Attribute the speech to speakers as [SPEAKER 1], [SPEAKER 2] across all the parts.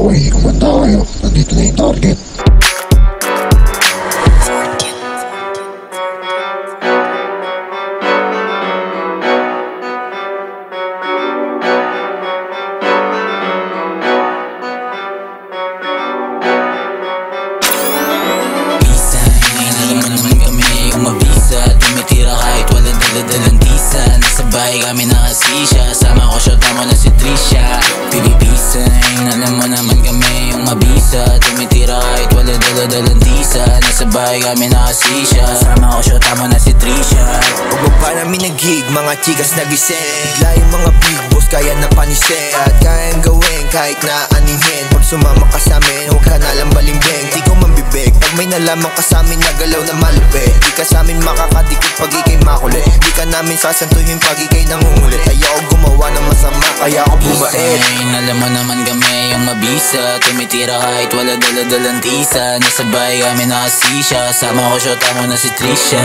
[SPEAKER 1] Uy, kumanta kayo. Nandito na yung target.
[SPEAKER 2] Dalang tisa, nasa bahay kami nakasisya. Sama ko siya, tama na si Trisha. Pipipisain, alam mo naman kami yung mabisa. Tumitira kahit wala dalang tisa. Nasa bahay kami nakasisya. Sama ko siya, tama na si Trisha.
[SPEAKER 3] Pagbaba namin ng gig, mga chikas nagising. Bigla yung mga big boss kaya napanise. At kayang gawin kahit na anihin. Pag sumama ka sa amin, huwag ka nalang balimbing. Di ko mambibig, pag may nalaman ka sa amin na galaw na malupit. Di ka sa amin makakadikit pag ikay makulit. Di ka namin sasantuhin pag ikay nangungulit. Ayaw gumawa ng masama, kaya ako bumait.
[SPEAKER 2] Alam mo naman kami yung mabisa. Tumitira kahit wala dalang tisa. Nasa bahay kami nakasisya. Sama ko siya, tama na si Trisha.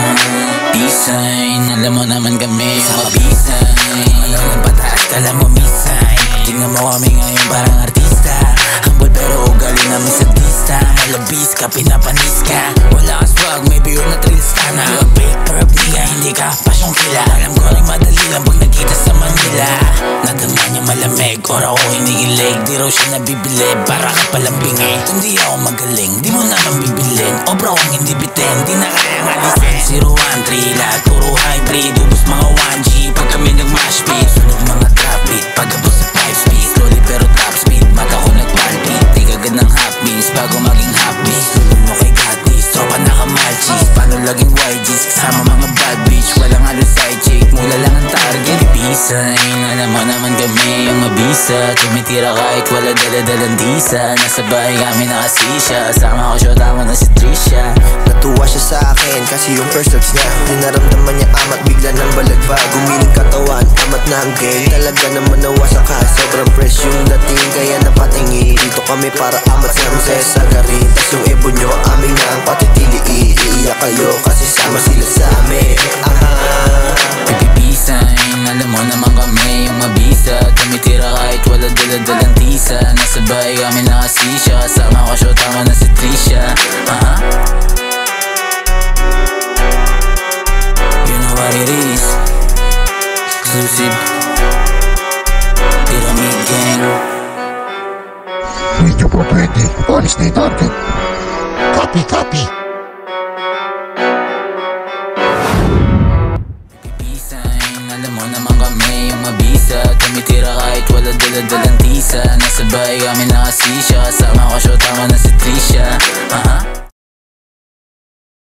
[SPEAKER 2] Pisain, alam mo naman kami yung mabisa. Alam mo pataas ka lang mo misay. Tingnan mo kami ngayon parang artista. Humble pero ugali namin sa dista. Malabis ka, pinapanis ka. Wala ka swag, may biyo na thrills ka na. Yung fake perp niya, hindi ka pasyong kila. Alam ko rin madali lang pag nakita sa Manila. Nadama niya malamig, or ako hinigilig. Di raw siya nabibili, para ka palang bingi. Hindi ako magaling, di mo naman bibilin. Obra kong hindi bitin, di na kaya nga lisen. 013, lahat puro hybrid. Ubus mga 1G, pag kami nag-mash beat. Sunog mga trap beat, pag-abos sa 5 speed. Slowly pero top speed, mata ko nag-palpit. Di kagad ng half beats, bago maging half beats. Tulong mo kay Katis, tropa nakamalchis. Paano laging YGs, kasama mga bad bitch. Walang halos side chick, mula lang ang target. Pisain, alam mo naman kami yung mabisa. Tumitira kahit wala dalang tisa. Nasa bahay kami nakasisya. Sama ko siya, tama na si Trisha.
[SPEAKER 3] Natuwa siya sa akin kasi yung first touch niya. Dinaramdaman niya amat, bigla ng balagba. Gumiling katawan, amat na ang game. Talaga naman nawasak ka, sobrang fresh yung dating. Kaya napatingin, dito kami para amat sa Ramses Sagarin. Tas yung ibon nyo, aming na ang patitili. Iiyak kayo kasi sama sila sa amin.
[SPEAKER 2] Pipipisain, alam mo naman kami yung mabisa. Tumitira kahit wala dalang tisa. Nasa bahay kami nakasisya. Sama ko siya, tama na si Trisha. You know what it is. Exclusive Pyramid Gang.
[SPEAKER 1] Medyo po pwede. Alis na yung target. Copy.
[SPEAKER 2] Alam mo naman kami yung mabisa. Tumitira kahit wala dalang tisa. Nasa bahay kami nakasisya. Sama ko siya, tama na si Trisha.